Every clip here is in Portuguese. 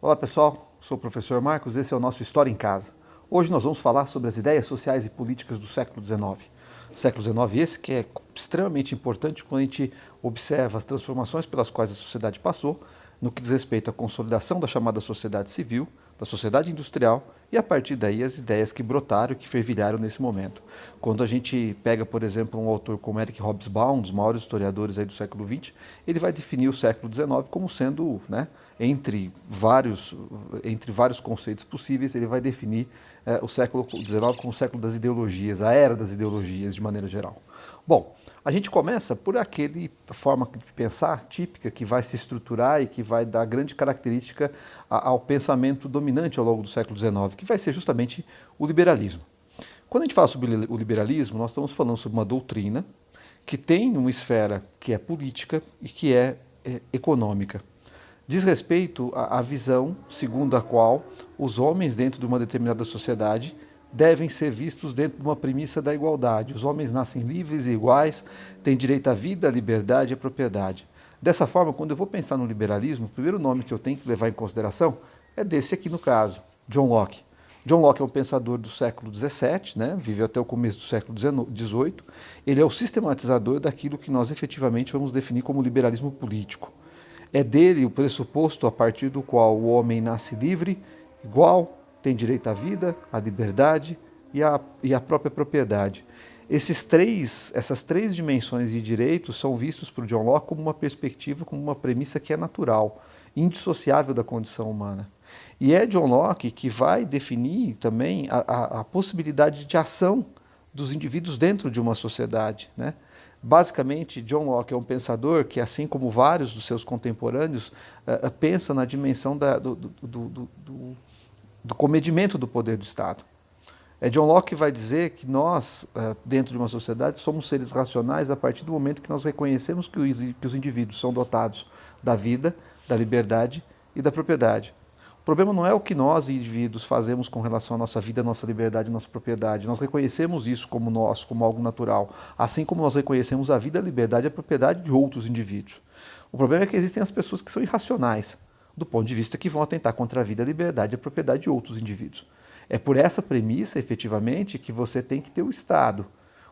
Olá pessoal, sou o professor Marcos, esse é o nosso História em Casa. Hoje nós vamos falar sobre as ideias sociais e políticas do século XIX. O século XIX esse que é extremamente importante quando a gente observa as transformações pelas quais a sociedade passou, no que diz respeito à consolidação da chamada sociedade civil, da sociedade industrial e a partir daí as ideias que brotaram e que fervilharam nesse momento. Quando a gente pega, por exemplo, um autor como Eric Hobsbawm, um dos maiores historiadores aí do século XX, ele vai definir o século XIX como sendo, entre vários conceitos possíveis, ele vai definir o século XIX como o século das ideologias, a era das ideologias de maneira geral. Bom, a gente começa por aquele forma de pensar típica que vai se estruturar e que vai dar grande característica ao pensamento dominante ao longo do século XIX, que vai ser justamente o liberalismo. Quando a gente fala sobre o liberalismo, nós estamos falando sobre uma doutrina que tem uma esfera que é política e que é econômica. Diz respeito à visão segundo a qual os homens dentro de uma determinada sociedade devem ser vistos dentro de uma premissa da igualdade. Os homens nascem livres e iguais, têm direito à vida, à liberdade e à propriedade. Dessa forma, quando eu vou pensar no liberalismo, o primeiro nome que eu tenho que levar em consideração é desse aqui no caso, John Locke. John Locke é um pensador do século XVII, viveu até o começo do século XVIII. Ele é o sistematizador daquilo que nós efetivamente vamos definir como liberalismo político. É dele o pressuposto a partir do qual o homem nasce livre, igual, tem direito à vida, à liberdade e à própria propriedade. Essas três dimensões de direitos são vistos por John Locke como uma perspectiva, como uma premissa que é natural, indissociável da condição humana. E é John Locke que vai definir também a possibilidade de ação dos indivíduos dentro de uma sociedade, Basicamente, John Locke é um pensador que, assim como vários dos seus contemporâneos, pensa na dimensão do comedimento do poder do Estado. John Locke vai dizer que nós, dentro de uma sociedade, somos seres racionais a partir do momento que nós reconhecemos que os indivíduos são dotados da vida, da liberdade e da propriedade. O problema não é o que nós, indivíduos, fazemos com relação à nossa vida, à nossa liberdade, à nossa propriedade. Nós reconhecemos isso como nosso, como algo natural, assim como nós reconhecemos a vida, a liberdade e a propriedade de outros indivíduos. O problema é que existem as pessoas que são irracionais, do ponto de vista que vão atentar contra a vida, a liberdade e a propriedade de outros indivíduos. É por essa premissa, efetivamente, que você tem que ter o Estado.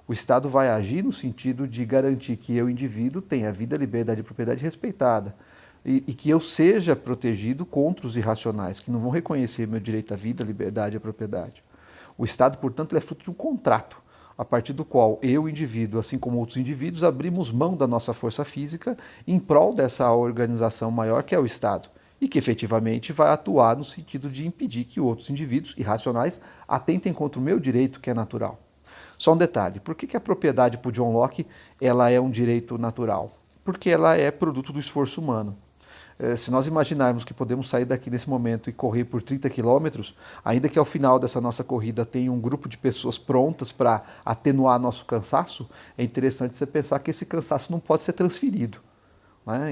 O Estado vai agir no sentido de garantir que eu, indivíduo, tenha a vida, a liberdade e a propriedade respeitada. E que eu seja protegido contra os irracionais, que não vão reconhecer meu direito à vida, à liberdade e à propriedade. O Estado, portanto, ele é fruto de um contrato, a partir do qual eu, indivíduo, assim como outros indivíduos, abrimos mão da nossa força física em prol dessa organização maior que é o Estado, e que efetivamente vai atuar no sentido de impedir que outros indivíduos irracionais atentem contra o meu direito, que é natural. Só um detalhe, por que a propriedade para o John Locke ela é um direito natural? Porque ela é produto do esforço humano. Se nós imaginarmos que podemos sair daqui nesse momento e correr por 30 quilômetros, ainda que ao final dessa nossa corrida tenha um grupo de pessoas prontas para atenuar nosso cansaço, é interessante você pensar que esse cansaço não pode ser transferido.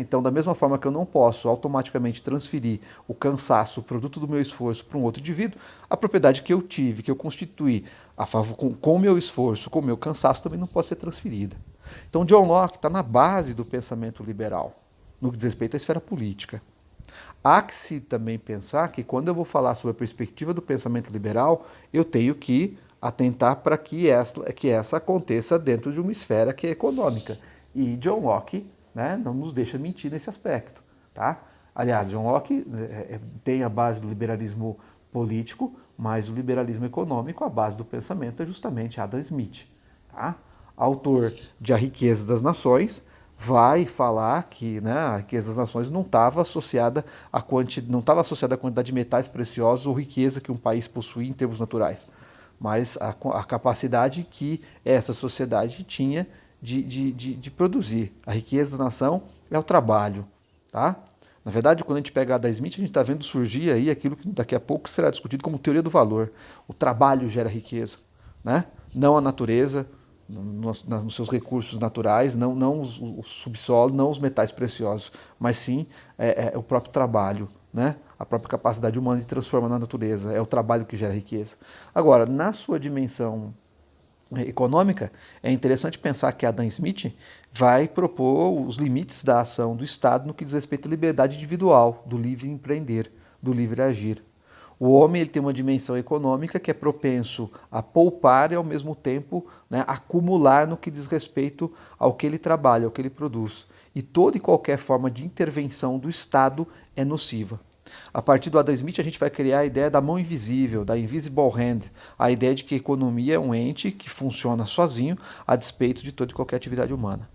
Então, da mesma forma que eu não posso automaticamente transferir o cansaço, o produto do meu esforço, para um outro indivíduo, a propriedade que eu tive, que eu constituí com o meu esforço, com o meu cansaço, também não pode ser transferida. Então, John Locke está na base do pensamento liberal, no que diz respeito à esfera política. Há que se também pensar que quando eu vou falar sobre a perspectiva do pensamento liberal, eu tenho que atentar para que essa aconteça dentro de uma esfera que é econômica. E John Locke não nos deixa mentir nesse aspecto. Tá? Aliás, John Locke tem a base do liberalismo político, mas o liberalismo econômico, a base do pensamento é justamente Adam Smith. Tá? Autor de A Riqueza das Nações, vai falar que a riqueza das nações não estava associada à quantidade de metais preciosos ou riqueza que um país possuía em termos naturais, mas a capacidade que essa sociedade tinha de produzir. A riqueza da nação é o trabalho. Tá? Na verdade, quando a gente pega Adam Smith, a gente está vendo surgir aí aquilo que daqui a pouco será discutido como teoria do valor. O trabalho gera riqueza, não a natureza, nos seus recursos naturais, não o subsolo, não os metais preciosos, mas sim o próprio trabalho, a própria capacidade humana de transformar na natureza. É o trabalho que gera riqueza. Agora, na sua dimensão econômica, é interessante pensar que Adam Smith vai propor os limites da ação do Estado no que diz respeito à liberdade individual, do livre empreender. do livre agir. O homem ele tem uma dimensão econômica que é propenso a poupar e, ao mesmo tempo, né, acumular no que diz respeito ao que ele trabalha, ao que ele produz. E toda e qualquer forma de intervenção do Estado é nociva. A partir do Adam Smith, a gente vai criar a ideia da mão invisível, da invisible hand, a ideia de que a economia é um ente que funciona sozinho a despeito de toda e qualquer atividade humana.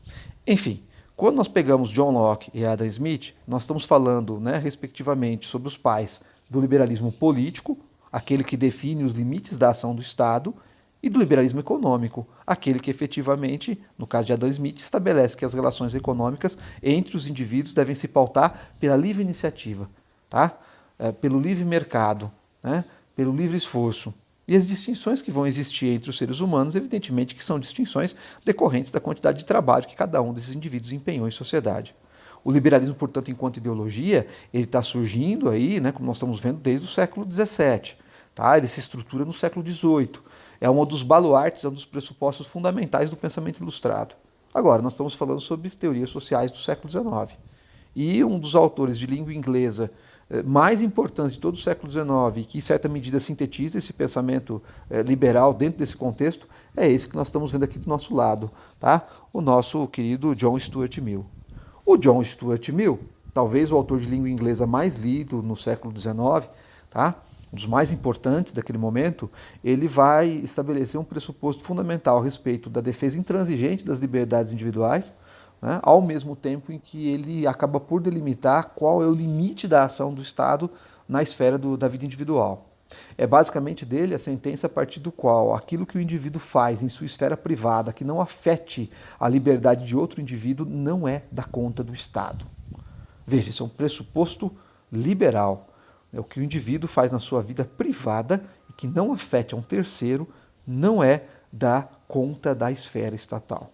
Enfim, quando nós pegamos John Locke e Adam Smith, nós estamos falando, né, respectivamente, sobre os pais do liberalismo político, aquele que define os limites da ação do Estado, e do liberalismo econômico, aquele que efetivamente, no caso de Adam Smith, estabelece que as relações econômicas entre os indivíduos devem se pautar pela livre iniciativa, tá? Pelo livre mercado, né? Pelo livre esforço. E as distinções que vão existir entre os seres humanos, evidentemente que são distinções decorrentes da quantidade de trabalho que cada um desses indivíduos empenhou em sociedade. O liberalismo, portanto, enquanto ideologia, ele está surgindo aí, né, como nós estamos vendo, desde o século XVII. Tá? Ele se estrutura no século XVIII. É um dos baluartes, é um dos pressupostos fundamentais do pensamento ilustrado. Agora, nós estamos falando sobre teorias sociais do século XIX. E um dos autores de língua inglesa mais importantes de todo o século XIX, que em certa medida sintetiza esse pensamento liberal dentro desse contexto, é esse que nós estamos vendo aqui do nosso lado, tá? O nosso querido John Stuart Mill. O John Stuart Mill, talvez o autor de língua inglesa mais lido no século XIX, tá? Um dos mais importantes daquele momento, ele vai estabelecer um pressuposto fundamental a respeito da defesa intransigente das liberdades individuais, né, ao mesmo tempo em que ele acaba por delimitar qual é o limite da ação do Estado na esfera da vida individual. É basicamente dele a sentença a partir do qual aquilo que o indivíduo faz em sua esfera privada que não afete a liberdade de outro indivíduo não é da conta do Estado. Veja, isso é um pressuposto liberal. O que o indivíduo faz na sua vida privada e que não afete a um terceiro não é da conta da esfera estatal.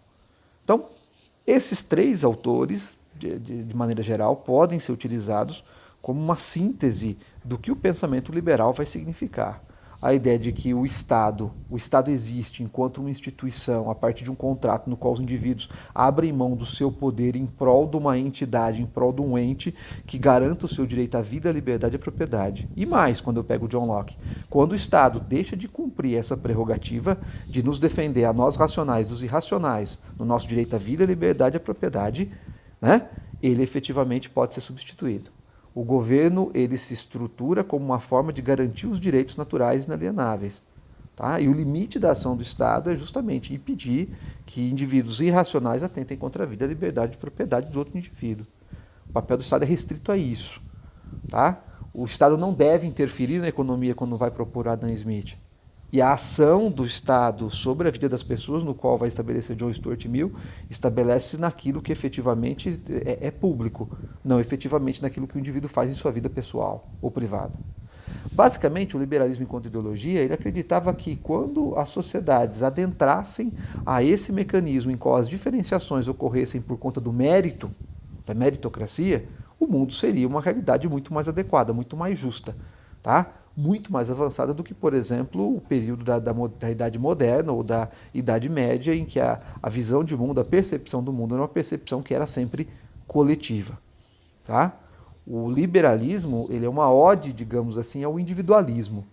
Então, esses três autores, de maneira geral, podem ser utilizados como uma síntese do que o pensamento liberal vai significar. A ideia de que o Estado existe enquanto uma instituição, a partir de um contrato no qual os indivíduos abrem mão do seu poder em prol de uma entidade, em prol de um ente que garanta o seu direito à vida, à liberdade e à propriedade. E mais, quando eu pego John Locke, quando o Estado deixa de cumprir essa prerrogativa de nos defender a nós racionais dos irracionais, no nosso direito à vida, à liberdade e à propriedade, né, ele efetivamente pode ser substituído. O governo ele se estrutura como uma forma de garantir os direitos naturais inalienáveis. Tá? E o limite da ação do Estado é justamente impedir que indivíduos irracionais atentem contra a vida, a liberdade e a propriedade do outro indivíduo. O papel do Estado é restrito a isso. Tá? O Estado não deve interferir na economia quando vai propor Adam Smith. E a ação do Estado sobre a vida das pessoas, no qual vai estabelecer John Stuart Mill, estabelece naquilo que efetivamente é público, não efetivamente naquilo que o indivíduo faz em sua vida pessoal ou privada. Basicamente, o liberalismo enquanto ideologia, ele acreditava que quando as sociedades adentrassem a esse mecanismo em qual as diferenciações ocorressem por conta do mérito, da meritocracia, o mundo seria uma realidade muito mais adequada, muito mais justa, tá? Muito mais avançada do que, por exemplo, o período da Idade Moderna ou da Idade Média, em que a visão de mundo, a percepção do mundo era uma percepção que era sempre coletiva. Tá? O liberalismo ele é uma ode, digamos assim, ao individualismo.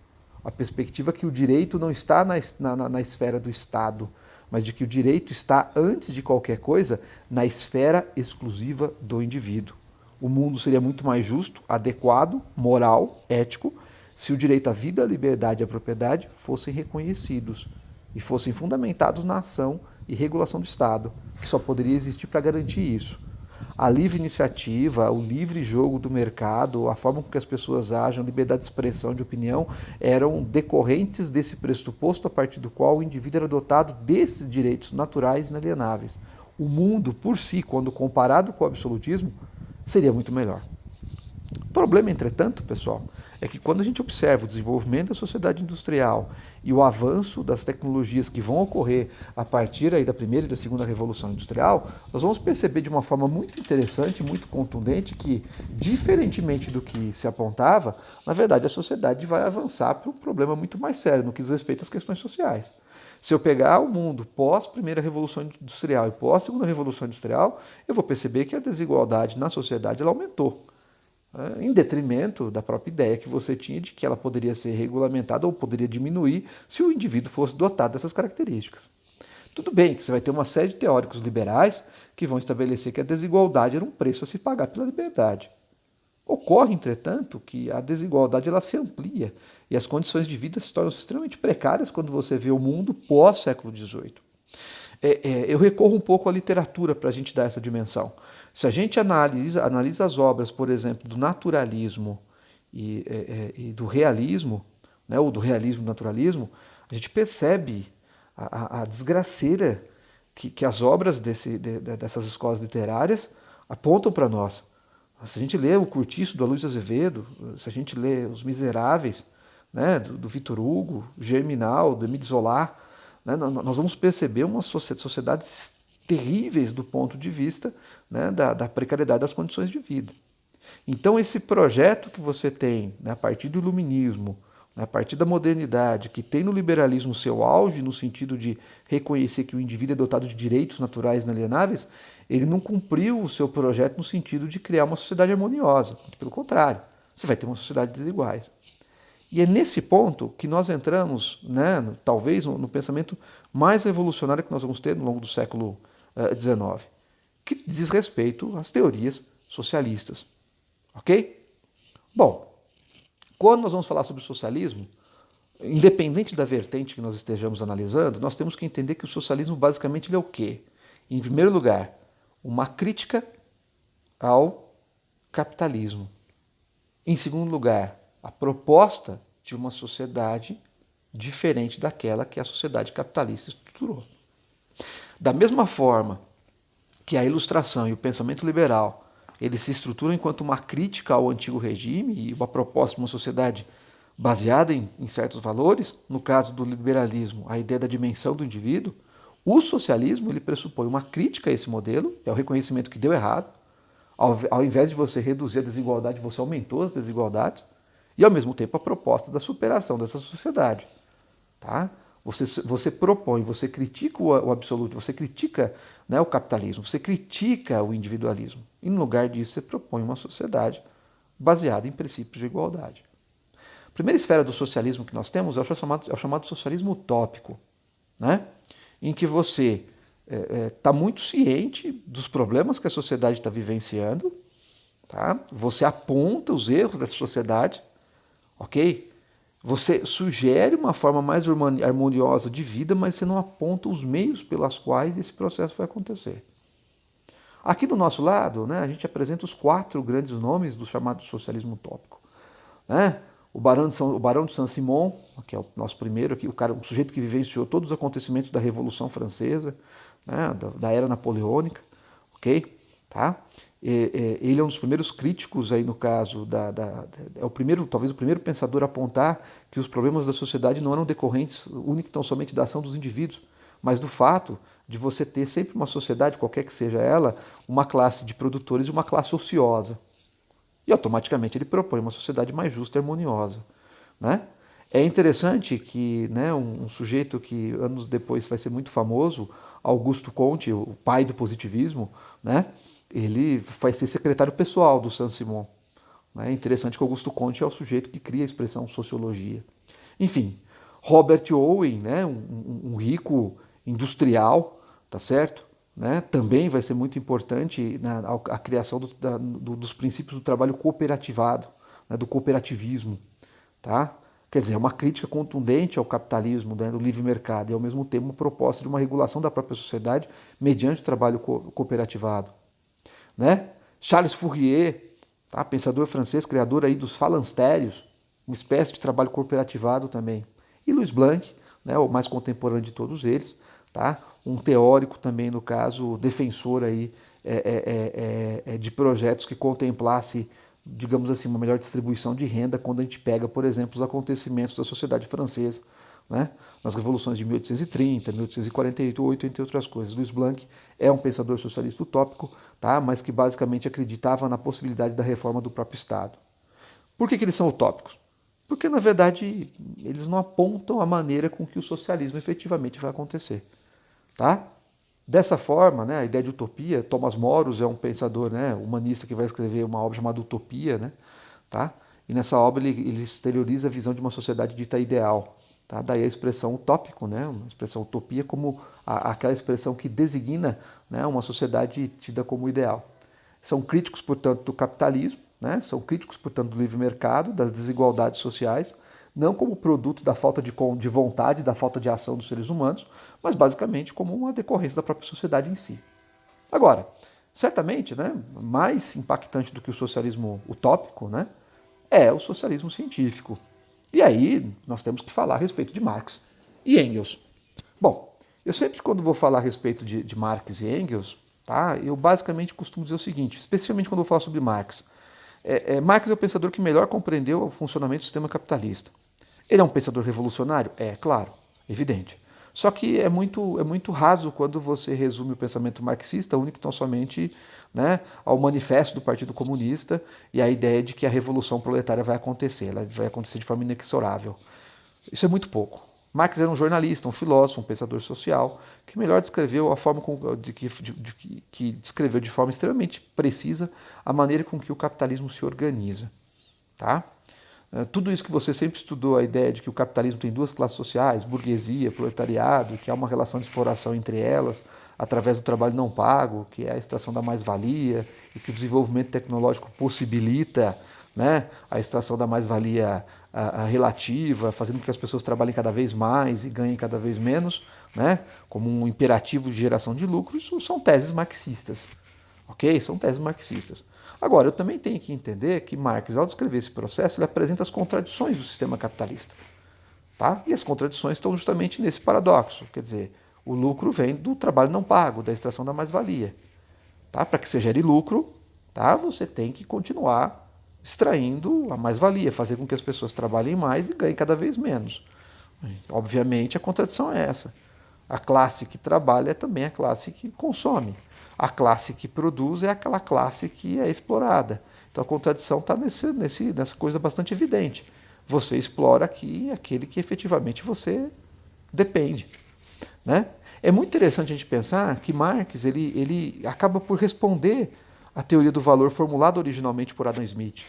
A perspectiva que o direito não está na esfera do Estado, mas de que o direito está, antes de qualquer coisa, na esfera exclusiva do indivíduo. O mundo seria muito mais justo, adequado, moral, ético, se o direito à vida, à liberdade e à propriedade fossem reconhecidos e fossem fundamentados na ação e regulação do Estado, que só poderia existir para garantir isso. A livre iniciativa, o livre jogo do mercado, a forma com que as pessoas agem, a liberdade de expressão, de opinião, eram decorrentes desse pressuposto a partir do qual o indivíduo era dotado desses direitos naturais e inalienáveis. O mundo, por si, quando comparado com o absolutismo, seria muito melhor. O problema, entretanto, pessoal, é que quando a gente observa o desenvolvimento da sociedade industrial e o avanço das tecnologias que vão ocorrer a partir aí da primeira e da segunda revolução industrial, nós vamos perceber de uma forma muito interessante, muito contundente, que, diferentemente do que se apontava, na verdade a sociedade vai avançar para um problema muito mais sério no que diz respeito às questões sociais. Se eu pegar o mundo pós-primeira revolução industrial e pós-segunda revolução industrial, eu vou perceber que a desigualdade na sociedade ela aumentou. em detrimento da própria ideia que você tinha de que ela poderia ser regulamentada ou poderia diminuir se o indivíduo fosse dotado dessas características. Tudo bem que você vai ter uma série de teóricos liberais que vão estabelecer que a desigualdade era um preço a se pagar pela liberdade. Ocorre, entretanto, que a desigualdade ela se amplia e as condições de vida se tornam extremamente precárias quando você vê o mundo pós-século XVIII. Eu recorro um pouco à literatura para a gente dar essa dimensão. Se a gente analisa as obras, por exemplo, do naturalismo e do realismo, né, ou do realismo e do naturalismo, a gente percebe a desgraceira que as obras dessas escolas literárias apontam para nós. Se a gente lê o Curtiço do Aloysio Azevedo, se a gente lê Os Miseráveis, né, do Victor Hugo, Germinal, do Émile Zola, né, nós vamos perceber umas sociedades terríveis do ponto de vista, né, da precariedade das condições de vida. Então esse projeto que você tem, né, a partir do iluminismo, né, a partir da modernidade, que tem no liberalismo seu auge no sentido de reconhecer que o indivíduo é dotado de direitos naturais inalienáveis, ele não cumpriu o seu projeto no sentido de criar uma sociedade harmoniosa. Pelo contrário, você vai ter uma sociedade desiguais. E é nesse ponto que nós entramos, né, talvez, no pensamento mais revolucionário que nós vamos ter no longo do século XIX, que diz respeito às teorias socialistas. Ok? Bom, quando nós vamos falar sobre o socialismo, independente da vertente que nós estejamos analisando, nós temos que entender que o socialismo basicamente ele é o quê? Em primeiro lugar, uma crítica ao capitalismo. Em segundo lugar, a proposta de uma sociedade diferente daquela que a sociedade capitalista estruturou. Da mesma forma que a ilustração e o pensamento liberal eles se estruturam enquanto uma crítica ao antigo regime e uma proposta de uma sociedade baseada em certos valores, no caso do liberalismo, a ideia da dimensão do indivíduo, o socialismo ele pressupõe uma crítica a esse modelo, é o reconhecimento que deu errado, ao invés de você reduzir a desigualdade, você aumentou as desigualdades, e ao mesmo tempo a proposta da superação dessa sociedade. Tá? Você propõe, você critica o absoluto, você critica, né, o capitalismo, você critica o individualismo. E no lugar disso você propõe uma sociedade baseada em princípios de igualdade. A primeira esfera do socialismo que nós temos é o chamado socialismo utópico, né? Em que você está muito ciente dos problemas que a sociedade está vivenciando, tá? Você aponta os erros dessa sociedade, ok? Você sugere uma forma mais harmoniosa de vida, mas você não aponta os meios pelos quais esse processo vai acontecer. Aqui do nosso lado, né, a gente apresenta os 4 grandes nomes do chamado socialismo utópico. Né? O Barão de Saint-Simon, que é o nosso primeiro aqui, o sujeito que vivenciou todos os acontecimentos da Revolução Francesa, né, da era napoleônica, ok? Tá? Ele é um dos primeiros críticos aí no caso é o primeiro, talvez o primeiro pensador a apontar que os problemas da sociedade não eram decorrentes única e tão somente da ação dos indivíduos, mas do fato de você ter sempre uma sociedade, qualquer que seja ela, uma classe de produtores e uma classe ociosa. E automaticamente ele propõe uma sociedade mais justa e harmoniosa, né? É interessante que, né, um sujeito que anos depois vai ser muito famoso, Augusto Comte, o pai do positivismo, né? Ele vai ser secretário pessoal do Saint-Simon. É interessante que Augusto Comte é o sujeito que cria a expressão sociologia. Enfim, Robert Owen, né, um rico industrial, tá certo? Né, também vai ser muito importante a criação dos princípios do trabalho cooperativado, né, do cooperativismo. Tá? Quer dizer, é uma crítica contundente ao capitalismo, né, do livre mercado e ao mesmo tempo uma proposta de uma regulação da própria sociedade mediante o trabalho cooperativado. Né? Charles Fourier, tá? Pensador francês, criador aí dos falancérios, uma espécie de trabalho cooperativado também. E Louis Blanc, né, o mais contemporâneo de todos eles, tá? Um teórico também, no caso, defensor aí, de projetos que contemplasse, digamos assim, uma melhor distribuição de renda quando a gente pega, por exemplo, os acontecimentos da sociedade francesa, né? Nas revoluções de 1830, 1848, entre outras coisas. Louis Blanc é um pensador socialista utópico, tá? Mas que basicamente acreditava na possibilidade da reforma do próprio Estado. Por que eles são utópicos? Porque, na verdade, eles não apontam a maneira com que o socialismo efetivamente vai acontecer. Tá? Dessa forma, né, a ideia de utopia, Thomas Moros é um pensador, né, humanista que vai escrever uma obra chamada Utopia, né, tá? E nessa obra ele exterioriza a visão de uma sociedade dita ideal, tá? Daí a expressão utópico, né, uma expressão utopia como aquela expressão que designa, né, uma sociedade tida como ideal. São críticos, portanto, do capitalismo, né? São críticos, portanto, do livre mercado, das desigualdades sociais, não como produto da falta de vontade, da falta de ação dos seres humanos, mas basicamente como uma decorrência da própria sociedade em si. Agora, certamente, né, mais impactante do que o socialismo utópico, né, é o socialismo científico. E aí nós temos que falar a respeito de Marx e Engels. Bom, eu sempre quando vou falar a respeito de Marx e Engels, tá, eu basicamente costumo dizer o seguinte, especialmente quando eu vou falar sobre Marx. Marx é o pensador que melhor compreendeu o funcionamento do sistema capitalista. Ele é um pensador revolucionário? É, claro, evidente. Só que é muito raso quando você resume o pensamento marxista único e tão somente, né, ao manifesto do Partido Comunista e a ideia de que a revolução proletária vai acontecer, ela vai acontecer de forma inexorável. Isso é muito pouco. Marx era um jornalista, um filósofo, um pensador social, que melhor descreveu a forma que descreveu de forma extremamente precisa a maneira com que o capitalismo se organiza. Tá? Tudo isso que você sempre estudou, a ideia de que o capitalismo tem duas classes sociais, burguesia, proletariado, que há uma relação de exploração entre elas, através do trabalho não pago, que é a extração da mais-valia, e que o desenvolvimento tecnológico possibilita, né, a extração da mais-valia relativa, fazendo com que as pessoas trabalhem cada vez mais e ganhem cada vez menos, né, como um imperativo de geração de lucros, são teses marxistas. Ok? São teses marxistas. Agora, eu também tenho que entender que Marx, ao descrever esse processo, ele apresenta as contradições do sistema capitalista. Tá? E as contradições estão justamente nesse paradoxo. Quer dizer, o lucro vem do trabalho não pago, da extração da mais-valia. Tá? Para que você gere lucro, tá? Você tem que continuar extraindo a mais-valia, fazer com que as pessoas trabalhem mais e ganhem cada vez menos. Obviamente, a contradição é essa. A classe que trabalha é também a classe que consome. A classe que produz é aquela classe que é explorada. Então a contradição está nessa coisa bastante evidente. Você explora aqui aquele que efetivamente você depende. Né? É muito interessante a gente pensar que Marx ele acaba por responder à teoria do valor formulada originalmente por Adam Smith,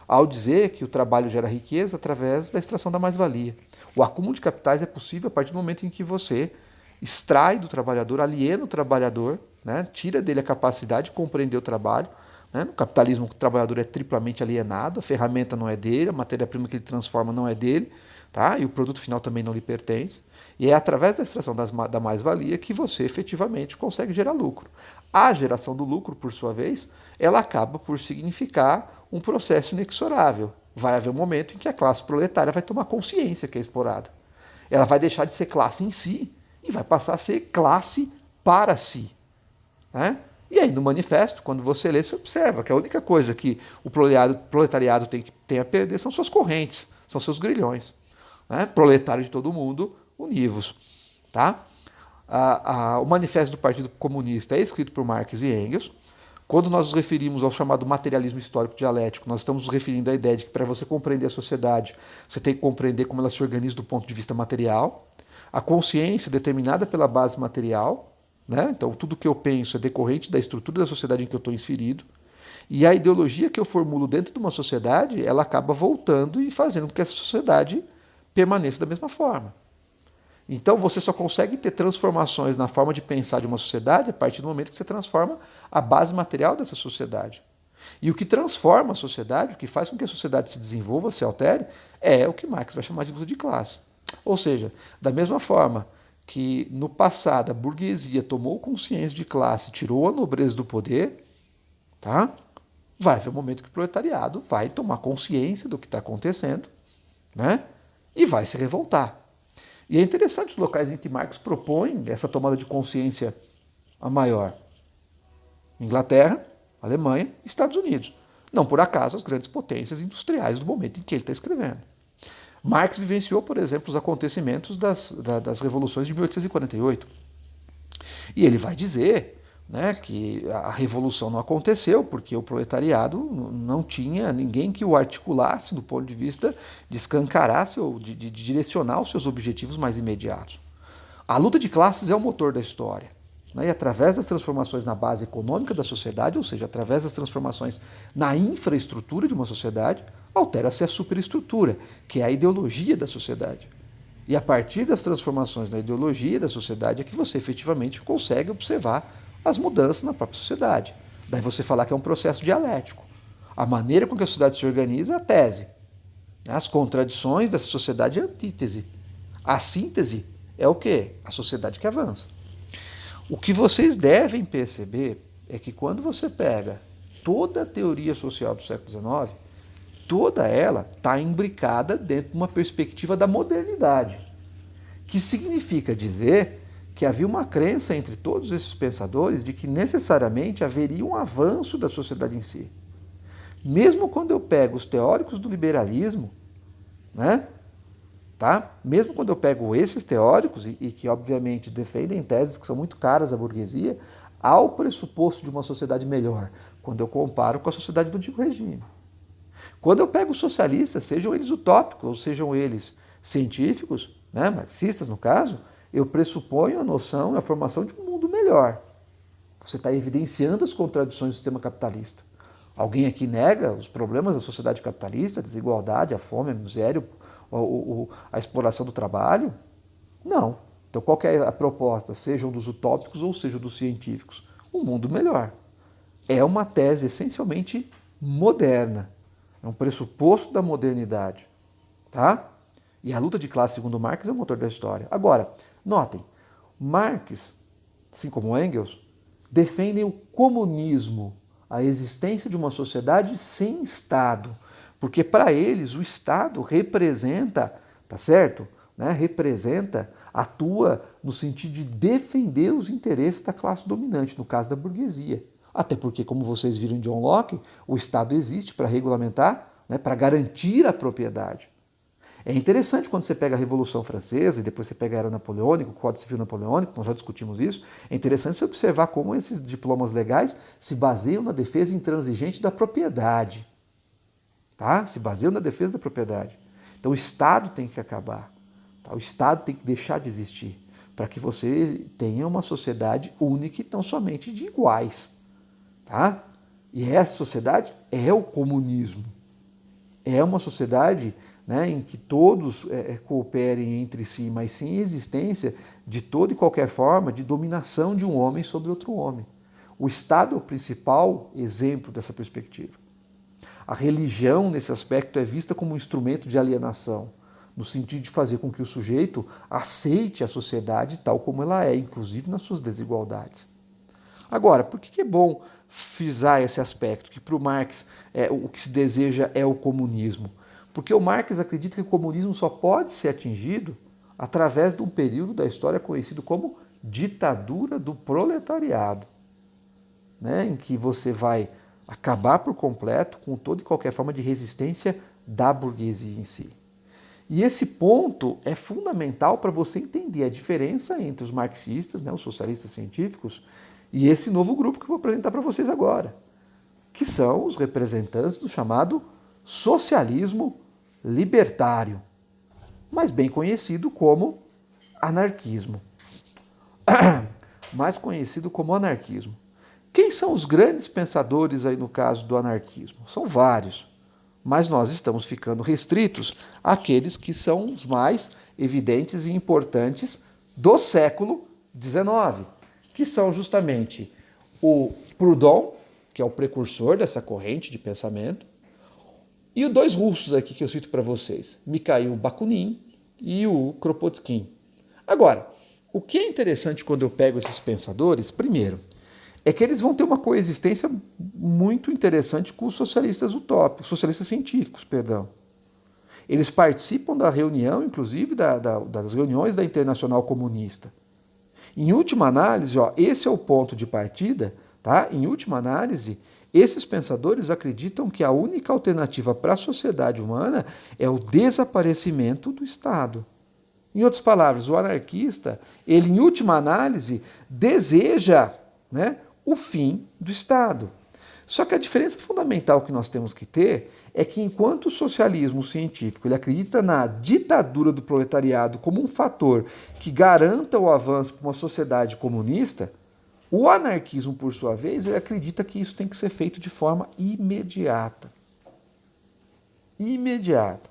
ao dizer que o trabalho gera riqueza através da extração da mais-valia. O acúmulo de capitais é possível a partir do momento em que você extrai do trabalhador, aliena o trabalhador, né, tira dele a capacidade de compreender o trabalho. Né? No capitalismo, o trabalhador é triplamente alienado, a ferramenta não é dele, a matéria-prima que ele transforma não é dele, tá? E o produto final também não lhe pertence. E é através da extração da mais-valia que você efetivamente consegue gerar lucro. A geração do lucro, por sua vez, ela acaba por significar um processo inexorável. Vai haver um momento em que a classe proletária vai tomar consciência que é explorada. Ela vai deixar de ser classe em si e vai passar a ser classe para si. Né? E aí, no manifesto, quando você lê, você observa que a única coisa que o proletariado tem a perder são suas correntes, são seus grilhões. Né? Proletário de todo mundo, univos. Tá? O manifesto do Partido Comunista é escrito por Marx e Engels. Quando nós nos referimos ao chamado materialismo histórico dialético, nós estamos nos referindo à ideia de que para você compreender a sociedade, você tem que compreender como ela se organiza do ponto de vista material. A consciência determinada pela base material, né? Então tudo que eu penso é decorrente da estrutura da sociedade em que eu estou inserido. E a ideologia que eu formulo dentro de uma sociedade, ela acaba voltando e fazendo com que essa sociedade permaneça da mesma forma. Então você só consegue ter transformações na forma de pensar de uma sociedade a partir do momento que você transforma a base material dessa sociedade. E o que transforma a sociedade, o que faz com que a sociedade se desenvolva, se altere, é o que Marx vai chamar de luta de classe. Ou seja, da mesma forma que no passado a burguesia tomou consciência de classe, tirou a nobreza do poder, tá? Vai haver um momento que o proletariado vai tomar consciência do que está acontecendo, né? E vai se revoltar. E é interessante os locais em que Marx propõe essa tomada de consciência a maior. Inglaterra, Alemanha, Estados Unidos. Não por acaso as grandes potências industriais do momento em que ele está escrevendo. Marx vivenciou, por exemplo, os acontecimentos das revoluções de 1848. E ele vai dizer, né, que a revolução não aconteceu porque o proletariado não tinha ninguém que o articulasse do ponto de vista de escancarasse ou de direcionar os seus objetivos mais imediatos. A luta de classes é o motor da história. né? E através das transformações na base econômica da sociedade, ou seja, através das transformações na infraestrutura de uma sociedade, altera-se a superestrutura, que é a ideologia da sociedade. E a partir das transformações na ideologia da sociedade é que você efetivamente consegue observar as mudanças na própria sociedade. Daí você falar que é um processo dialético. A maneira com que a sociedade se organiza é a tese. As contradições dessa sociedade é a antítese. A síntese é o quê? A sociedade que avança. O que vocês devem perceber é que quando você pega toda a teoria social do século XIX, toda ela está imbricada dentro de uma perspectiva da modernidade, que significa dizer que havia uma crença entre todos esses pensadores de que necessariamente haveria um avanço da sociedade em si. Mesmo quando eu pego os teóricos do liberalismo, né? Tá? Mesmo quando eu pego esses teóricos, e que obviamente defendem teses que são muito caras à burguesia, há o pressuposto de uma sociedade melhor, quando eu comparo com a sociedade do antigo regime. Quando eu pego os socialistas, sejam eles utópicos ou sejam eles científicos, né, marxistas no caso, eu pressuponho a noção e a formação de um mundo melhor. Você está evidenciando as contradições do sistema capitalista. Alguém aqui nega os problemas da sociedade capitalista, a desigualdade, a fome, a miséria, a exploração do trabalho? Não. Então qual que é a proposta, sejam dos utópicos ou sejam dos científicos? Um mundo melhor. É uma tese essencialmente moderna. É um pressuposto da modernidade. Tá? E a luta de classe, segundo Marx, é o motor da história. Agora, notem, Marx, assim como Engels, defendem o comunismo, a existência de uma sociedade sem Estado. Porque para eles o Estado representa, tá certo? Né? Representa, atua no sentido de defender os interesses da classe dominante, no caso da burguesia. Até porque, como vocês viram em John Locke, o Estado existe para regulamentar, né, para garantir a propriedade. É interessante quando você pega a Revolução Francesa e depois você pega a Era Napoleônica, o Código Civil Napoleônico, nós já discutimos isso, é interessante você observar como esses diplomas legais se baseiam na defesa intransigente da propriedade. Tá? Se baseiam na defesa da propriedade. Então o Estado tem que acabar. Tá? O Estado tem que deixar de existir para que você tenha uma sociedade única e não somente de iguais. Tá? E essa sociedade é o comunismo. É uma sociedade, né, em que todos cooperem entre si, mas sem existência de toda e qualquer forma de dominação de um homem sobre outro homem. O Estado é o principal exemplo dessa perspectiva. A religião, nesse aspecto, é vista como um instrumento de alienação, no sentido de fazer com que o sujeito aceite a sociedade tal como ela é, inclusive nas suas desigualdades. Agora, por que é bom frisar esse aspecto? Que para o Marx o que se deseja é o comunismo. Porque o Marx acredita que o comunismo só pode ser atingido através de um período da história conhecido como ditadura do proletariado, né? Em que você vai acabar por completo com toda e qualquer forma de resistência da burguesia em si. E esse ponto é fundamental para você entender a diferença entre os marxistas, né, os socialistas científicos, e esse novo grupo que eu vou apresentar para vocês agora, que são os representantes do chamado socialismo libertário, mais bem conhecido como anarquismo. Mais conhecido como anarquismo. Quem são os grandes pensadores aí no caso do anarquismo? São vários, mas nós estamos ficando restritos àqueles que são os mais evidentes e importantes do século XIX, que são justamente o Proudhon, que é o precursor dessa corrente de pensamento, e os dois russos aqui que eu cito para vocês, Mikhail Bakunin e o Kropotkin. Agora, o que é interessante quando eu pego esses pensadores, primeiro, é que eles vão ter uma coexistência muito interessante com os socialistas utópicos, socialistas científicos, perdão. Eles participam da reunião, inclusive das reuniões da Internacional Comunista. Em última análise, esse é o ponto de partida, tá? Em última análise, esses pensadores acreditam que a única alternativa para a sociedade humana é o desaparecimento do Estado. Em outras palavras, o anarquista, ele em última análise, deseja, né, o fim do Estado. Só que a diferença fundamental que nós temos que ter é que enquanto o socialismo científico ele acredita na ditadura do proletariado como um fator que garanta o avanço para uma sociedade comunista, O anarquismo, por sua vez, ele acredita que isso tem que ser feito de forma imediata. Imediata.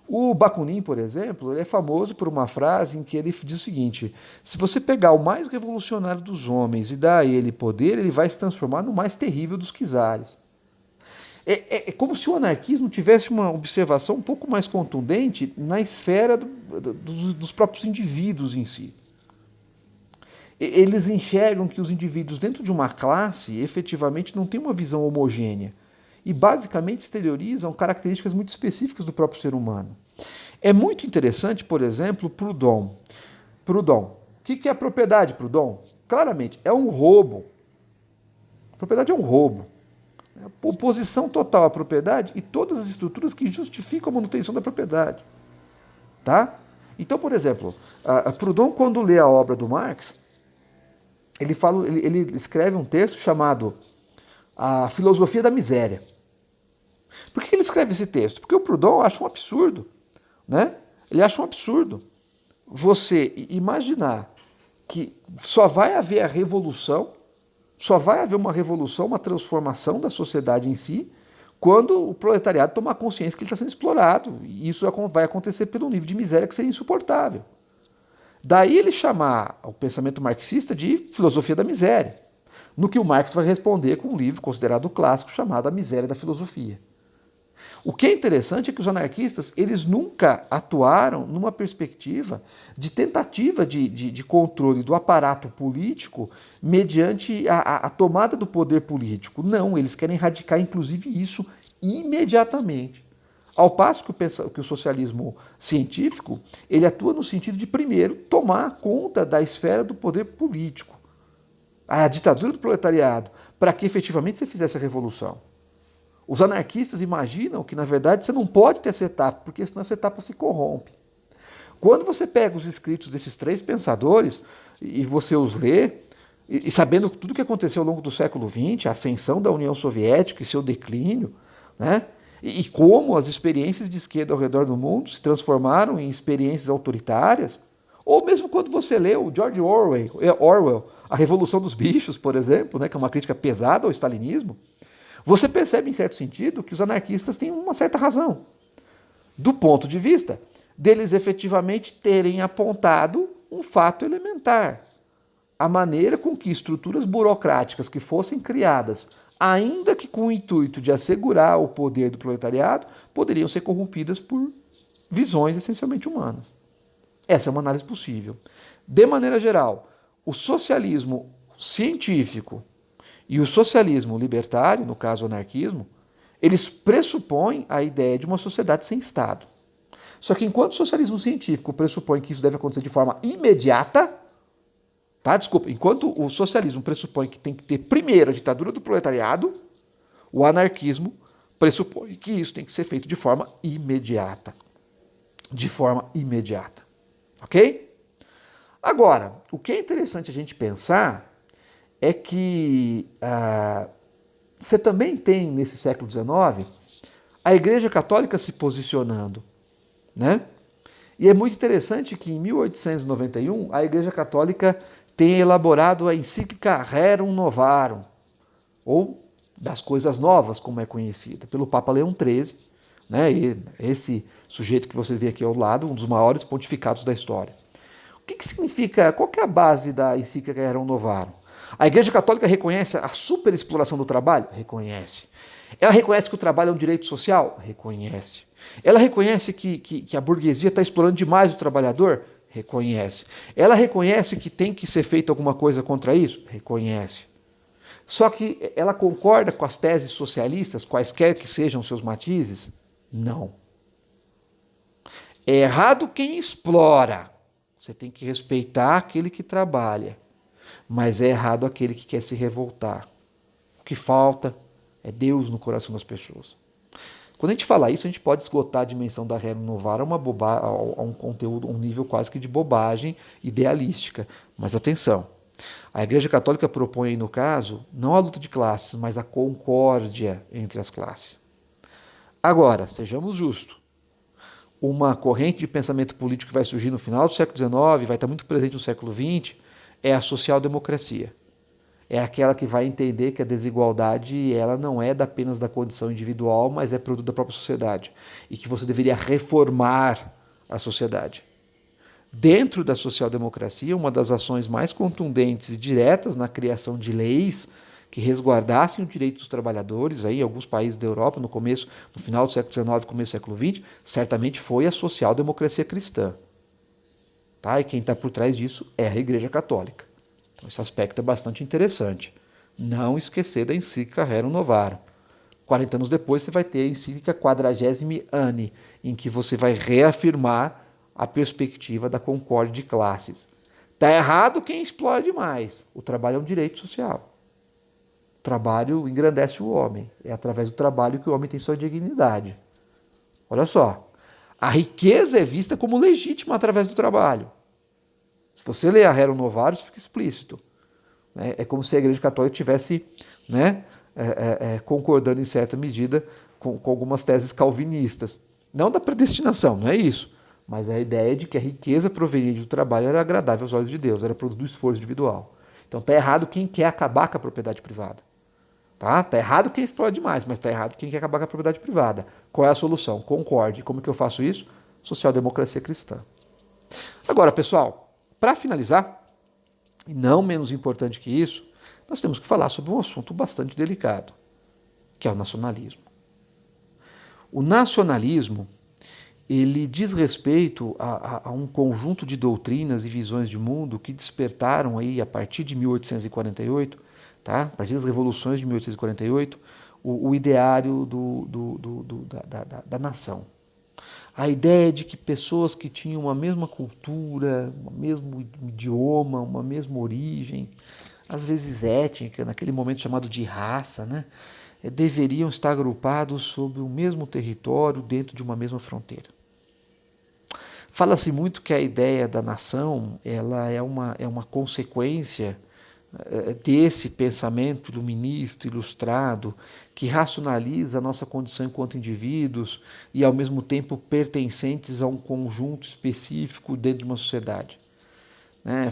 O Bakunin, por exemplo, ele é famoso por uma frase em que ele diz o seguinte: se você pegar o mais revolucionário dos homens e dar a ele poder, ele vai se transformar no mais terrível dos czares. É como se o anarquismo tivesse uma observação um pouco mais contundente na esfera dos próprios indivíduos em si. Eles enxergam que os indivíduos dentro de uma classe efetivamente não têm uma visão homogênea e basicamente exteriorizam características muito específicas do próprio ser humano. É muito interessante, por exemplo, Proudhon. Proudhon. O que é a propriedade, Proudhon? Claramente, é um roubo. A propriedade é um roubo. Oposição total à propriedade e todas as estruturas que justificam a manutenção da propriedade. Tá? Então, por exemplo, Proudhon, quando lê a obra do Marx, ele escreve um texto chamado A Filosofia da Miséria. Por que ele escreve esse texto? Porque o Proudhon acha um absurdo. Né? Ele acha um absurdo você imaginar que só vai haver a revolução, só vai haver uma revolução, uma transformação da sociedade em si, quando o proletariado tomar consciência que ele está sendo explorado. E isso vai acontecer pelo nível de miséria que seria insuportável. Daí ele chamar o pensamento marxista de filosofia da miséria, no que o Marx vai responder com um livro considerado clássico chamado A Miséria da Filosofia. O que é interessante é que os anarquistas eles nunca atuaram numa perspectiva de tentativa de controle do aparato político mediante a tomada do poder político. Não, eles querem erradicar inclusive isso imediatamente. Ao passo que o socialismo científico ele atua no sentido de, primeiro, tomar conta da esfera do poder político, a ditadura do proletariado, para que efetivamente você fizesse a revolução. Os anarquistas imaginam que, na verdade, você não pode ter essa etapa, porque senão essa etapa se corrompe. Quando você pega os escritos desses três pensadores e você os lê, e sabendo tudo o que aconteceu ao longo do século XX, a ascensão da União Soviética e seu declínio, né? E como as experiências de esquerda ao redor do mundo se transformaram em experiências autoritárias, ou mesmo quando você lê o George Orwell, A Revolução dos Bichos, por exemplo, né, que é uma crítica pesada ao stalinismo, você percebe, em certo sentido, que os anarquistas têm uma certa razão. Do ponto de vista deles efetivamente terem apontado um fato elementar. A maneira com que estruturas burocráticas que fossem criadas, ainda que com o intuito de assegurar o poder do proletariado, poderiam ser corrompidas por visões essencialmente humanas. Essa é uma análise possível. De maneira geral, o socialismo científico e o socialismo libertário, no caso o anarquismo, eles pressupõem a ideia de uma sociedade sem Estado. Só que enquanto o socialismo científico pressupõe que isso deve acontecer de forma imediata, enquanto o socialismo pressupõe que tem que ter primeiro a ditadura do proletariado, o anarquismo pressupõe que isso tem que ser feito de forma imediata. De forma imediata. Ok? Agora, o que é interessante a gente pensar é que você também tem, nesse século XIX, a Igreja Católica se posicionando. Né? E é muito interessante que em 1891 a Igreja Católica tenha elaborado a encíclica Rerum Novarum, ou das coisas novas, como é conhecida, pelo Papa Leão XIII, né? E esse sujeito que vocês veem aqui ao lado, um dos maiores pontificados da história. O que significa, qual que é a base da encíclica Rerum Novarum? A Igreja Católica reconhece a superexploração do trabalho? Reconhece. Ela reconhece que o trabalho é um direito social? Reconhece. Ela reconhece que a burguesia está explorando demais o trabalhador? Reconhece. Ela reconhece que tem que ser feita alguma coisa contra isso? Reconhece. Só que ela concorda com as teses socialistas, quaisquer que sejam seus matizes? Não. É errado quem explora. Você tem que respeitar aquele que trabalha. Mas é errado aquele que quer se revoltar. O que falta é Deus no coração das pessoas. Quando a gente fala isso, a gente pode esgotar a dimensão da Rerum Novarum a um conteúdo, um nível quase que de bobagem idealística. Mas atenção, a Igreja Católica propõe, no caso, não a luta de classes, mas a concórdia entre as classes. Agora, sejamos justos. Uma corrente de pensamento político que vai surgir no final do século XIX, vai estar muito presente no século XX, é a social-democracia. É aquela que vai entender que a desigualdade ela não é apenas da condição individual, mas é produto da própria sociedade. E que você deveria reformar a sociedade. Dentro da social-democracia, uma das ações mais contundentes e diretas na criação de leis que resguardassem o direito dos trabalhadores, aí, em alguns países da Europa, no final do século XIX, começo do século XX, certamente foi a social-democracia cristã. Tá? E quem está por trás disso é a Igreja Católica. Então, esse aspecto é bastante interessante. Não esquecer da encíclica Rerum Novarum. 40 anos depois, você vai ter a encíclica Quadragesimi Anni, em que você vai reafirmar a perspectiva da concórdia de classes. Está errado quem explora demais. O trabalho é um direito social. O trabalho engrandece o homem. É através do trabalho que o homem tem sua dignidade. Olha só. A riqueza é vista como legítima através do trabalho. Se você ler a Rerum Novarum, isso fica explícito. É como se a Igreja Católica estivesse concordando em certa medida com algumas teses calvinistas. Não da predestinação, não é isso. Mas a ideia de que a riqueza proveniente do trabalho era agradável aos olhos de Deus, era produto do esforço individual. Então está errado quem quer acabar com a propriedade privada. Tá errado quem explora demais, mas está errado quem quer acabar com a propriedade privada. Qual é a solução? Concorde. Como que eu faço isso? Social-democracia cristã. Agora, pessoal, para finalizar, e não menos importante que isso, nós temos que falar sobre um assunto bastante delicado, que é o nacionalismo. O nacionalismo, ele diz respeito a um conjunto de doutrinas e visões de mundo que despertaram aí a partir de 1848, tá? A partir das revoluções de 1848, o ideário da nação. A ideia de que pessoas que tinham uma mesma cultura, um mesmo idioma, uma mesma origem, às vezes étnica, naquele momento chamado de raça, né, deveriam estar agrupados sob o mesmo território, dentro de uma mesma fronteira. Fala-se muito que a ideia da nação ela é uma consequência desse pensamento iluminista, ilustrado, que racionaliza a nossa condição enquanto indivíduos e, ao mesmo tempo, pertencentes a um conjunto específico dentro de uma sociedade.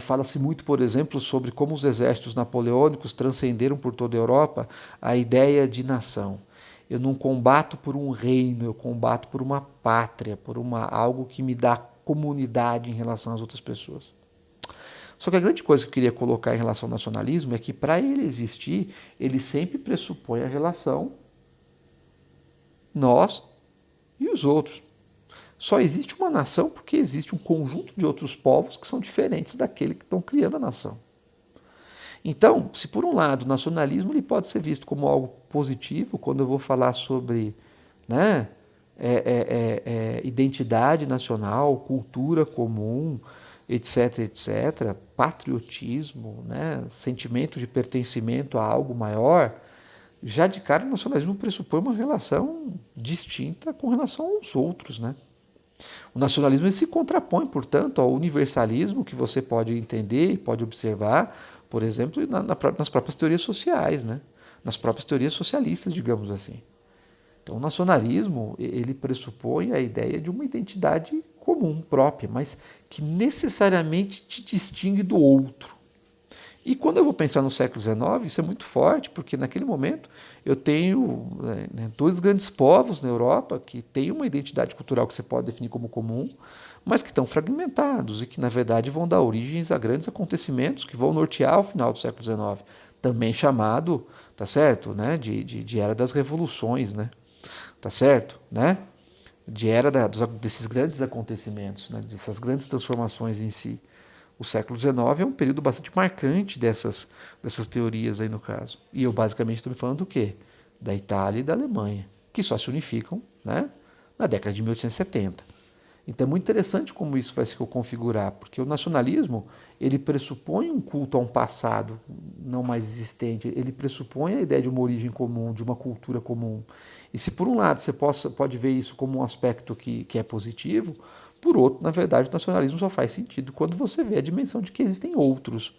Fala-se muito, por exemplo, sobre como os exércitos napoleônicos transcenderam por toda a Europa a ideia de nação. Eu não combato por um reino, eu combato por uma pátria, por algo que me dá comunidade em relação às outras pessoas. Só que a grande coisa que eu queria colocar em relação ao nacionalismo é que, para ele existir, ele sempre pressupõe a relação nós e os outros. Só existe uma nação porque existe um conjunto de outros povos que são diferentes daquele que estão criando a nação. Então, se por um lado o nacionalismo ele pode ser visto como algo positivo, quando eu vou falar sobre identidade nacional, cultura comum, etc, etc, patriotismo, sentimento de pertencimento a algo maior, já de cara o nacionalismo pressupõe uma relação distinta com relação aos outros, O nacionalismo ele se contrapõe, portanto, ao universalismo que você pode entender e pode observar, por exemplo, nas próprias teorias sociais, nas próprias teorias socialistas, digamos assim. Então, o nacionalismo ele pressupõe a ideia de uma identidade comum, própria, mas que necessariamente te distingue do outro. E quando eu vou pensar no século XIX, isso é muito forte, porque naquele momento eu tenho dois grandes povos na Europa que têm uma identidade cultural que você pode definir como comum, mas que estão fragmentados e que, na verdade, vão dar origens a grandes acontecimentos que vão nortear o final do século XIX, também chamado, tá certo, de Era das Revoluções, tá certo, de era desses grandes acontecimentos, dessas grandes transformações em si. O século XIX é um período bastante marcante dessas teorias aí no caso. E eu basicamente estou me falando do quê? Da Itália e da Alemanha, que só se unificam na década de 1870. Então é muito interessante como isso vai se configurar, porque o nacionalismo ele pressupõe um culto a um passado não mais existente, ele pressupõe a ideia de uma origem comum, de uma cultura comum. E se por um lado você pode ver isso como um aspecto que é positivo, por outro, na verdade, o nacionalismo só faz sentido quando você vê a dimensão de que existem outros.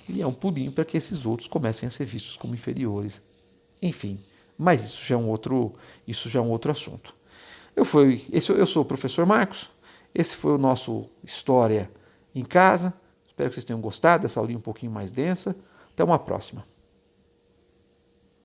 E é um pulinho para que esses outros comecem a ser vistos como inferiores. Enfim, mas isso já é um outro assunto. Eu sou o professor Marcos, esse foi o nosso História em Casa. Espero que vocês tenham gostado dessa aulinha um pouquinho mais densa. Até uma próxima.